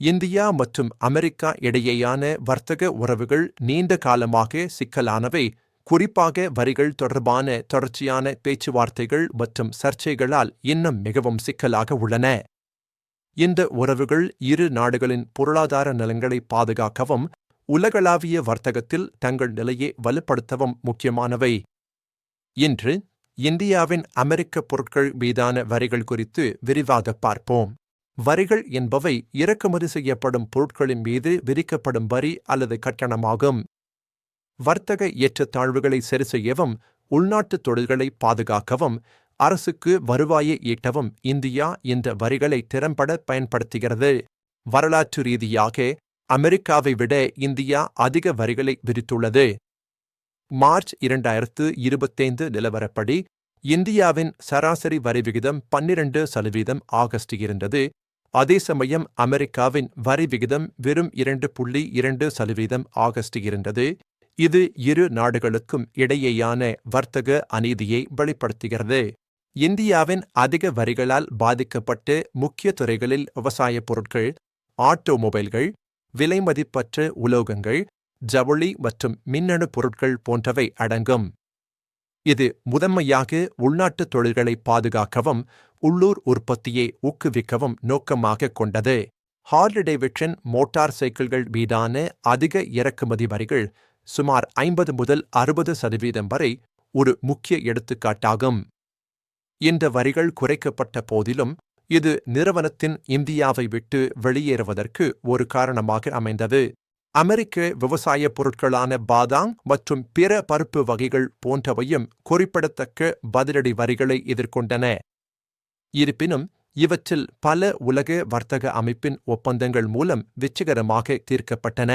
India மற்றும் America இடையேயான வர்த்தக உறவுகள் நீண்ட காலமாக சிக்கலானவை, குறிப்பாக வரிகள் தொடர்பான தொடர்ச்சியான பேச்சுவார்த்தைகள் மற்றும் சர்ச்சைகளால் இன்னும் மிகவும் சிக்கலாக உள்ளன. இந்த உறவுகள் இரு நாடுகளின் பொருளாதார நலன்களை பாதுகாக்கவும் உலகளாவிய வர்த்தகத்தில் தங்கள் நிலையை வலுப்படுத்தவும் முக்கியமானவை. இன்று இந்தியாவின் அமெரிக்க பொருட்கள் மீதான வரிகள் குறித்து விரிவாக பார்ப்போம். வரிகள் என்பவை இறக்குமதி செய்யப்படும் பொருட்களின் மீது விதிக்கப்படும் வரி அல்லது கட்டணமாகும். வர்த்தக ஏற்றத்தாழ்வுகளை சரிசெய்யவும் உள்நாட்டு தொழில்களை பாதுகாக்கவும் அரசுக்கு வருவாயை ஈட்டவும் இந்தியா இந்த வரிகளை திறம்பட பயன்படுத்துகிறது. வரலாற்று ரீதியாக அமெரிக்காவை விட இந்தியா அதிக வரிகளை விதித்துள்ளது. மார்ச் 2025 நிலவரப்படி இந்தியாவின் சராசரி வரி விகிதம் 12% ஆகஸ்ட் இருந்தது. அதே சமயம் அமெரிக்காவின் வரி விகிதம் வெறும் 2.2% ஆகஸ்ட் இருந்தது. இது இரு நாடுகளுக்கும் இடையேயான வர்த்தக அநீதியை வெளிப்படுத்துகிறது. இந்தியாவின் அதிக வரிகளால் பாதிக்கப்பட்ட முக்கிய துறைகளில் விவசாயப் பொருட்கள், ஆட்டோமொபைல்கள், விலைமதிப்பற்ற உலோகங்கள், ஜவுளி மற்றும் மின்னணு பொருட்கள் போன்றவை அடங்கும். இது முதன்மையாக உள்நாட்டு தொழில்களை பாதுகாக்கவும் உள்ளூர் உற்பத்தியை ஊக்குவிக்கவும் நோக்கமாக கொண்டது. ஹார்லி டேவிட்சன் மோட்டார் சைக்கிள்கள் மீதான அதிக இறக்குமதி வரிகள் சுமார் 50 முதல் 60% வரை ஒரு முக்கிய எடுத்துக்காட்டாகும். இந்த வரிகள் குறைக்கப்பட்ட போதிலும் இது நிறுவனத்தின் இந்தியாவை விட்டு வெளியேறுவதற்கு ஒரு காரணமாக அமைந்தது. அமெரிக்க விவசாயப் பொருட்களான பாதாம் மற்றும் பிற பருப்பு வகைகள் போன்றவையும் குறிப்பிடத்தக்க பதிலடி வரிகளை எதிர்கொண்டன. இருப்பினும் இவற்றில் பல உலக வர்த்தக அமைப்பின் ஒப்பந்தங்கள் மூலம் வெற்றிகரமாக தீர்க்கப்பட்டன.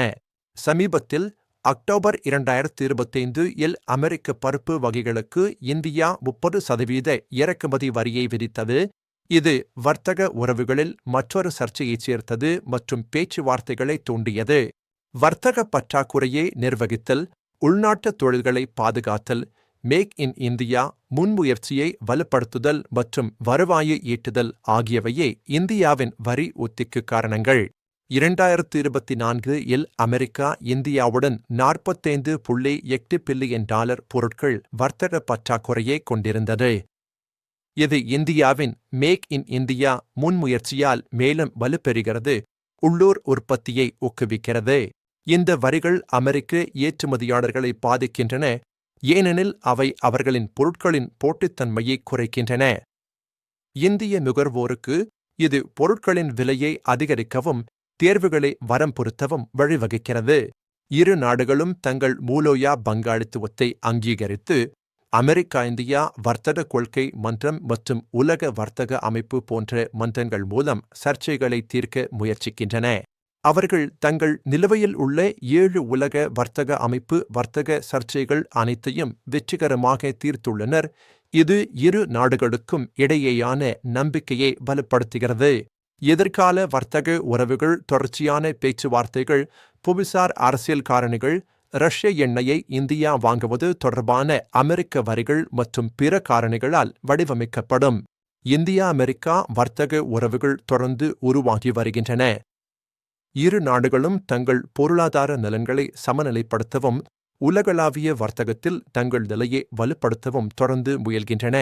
சமீபத்தில் அக்டோபர் 2025 இல் அமெரிக்க பருப்பு வகைகளுக்கு இந்தியா 30% இறக்குமதி வரியை விதித்தது. இது வர்த்தக உறவுகளில் மற்றொரு சர்ச்சையைச் சேர்த்தது மற்றும் பேச்சுவார்த்தைகளை தூண்டியது. வர்த்தக பற்றாக்குறையை நிர்வகித்தல், உள்நாட்டு தொழில்களை பாதுகாத்தல், மேக் இன் இந்தியா முன்முயற்சியை வலுப்படுத்துதல் மற்றும் வருவாயை ஈட்டுதல் ஆகியவையே இந்தியாவின் வரி உத்திக்கு காரணங்கள். 2024 இல் அமெரிக்கா இந்தியாவுடன் $45.8 பில்லியன் பொருட்கள் வர்த்தக பற்றாக்குறையை கொண்டிருந்தது. இது இந்தியாவின் மேக் இன் இந்தியா முன்முயற்சியால் மேலும் வலுப்பெறுகிறது, உள்ளூர் உற்பத்தியை ஊக்குவிக்கிறது. இந்த வரிகள் அமெரிக்க ஏற்றுமதியாளர்களை பாதிக்கின்றன, ஏனெனில் அவை அவர்களின் பொருட்களின் போட்டித்தன்மையை குறைக்கின்றன. இந்திய நுகர்வோருக்கு இது பொருட்களின் விலையை அதிகரிக்கவும் தேர்வுகளை வரம்பொருத்தவும் வழிவகுக்கிறது. இரு நாடுகளும் தங்கள் மூலோயா பங்காளித்துவத்தை அங்கீகரித்து அமெரிக்கா இந்தியா வர்த்தக கொள்கை மன்றம் மற்றும் உலக வர்த்தக அமைப்பு போன்ற மன்றங்கள் மூலம் சர்ச்சைகளை தீர்க்க முயற்சிக்கின்றன. அவர்கள் தங்கள் நிலுவையில் உள்ள 7 உலக வர்த்தக அமைப்பு வர்த்தக சர்ச்சைகள் அனைத்தையும் வெற்றிகரமாக தீர்த்துள்ளனர். இது இரு நாடுகளுக்கும் இடையேயான நம்பிக்கையை வலுப்படுத்துகிறது. எதிர்கால வர்த்தக உறவுகள் தொடர்ச்சியான பேச்சுவார்த்தைகள், புவிசார் அரசியல் காரணிகள், ரஷ்ய எண்ணெயை இந்தியா வாங்குவது தொடர்பான அமெரிக்க வரிகள் மற்றும் பிற காரணிகளால் வடிவமைக்கப்படும். இந்தியா அமெரிக்கா வர்த்தக உறவுகள் தொடர்ந்து உருவாகி வருகின்றன. இரு நாடுகளும் தங்கள் பொருளாதார நலன்களை சமநிலைப்படுத்தவும் உலகளாவிய வர்த்தகத்தில் தங்கள் நிலையை வலுப்படுத்தவும் தொடர்ந்து முயல்கின்றன.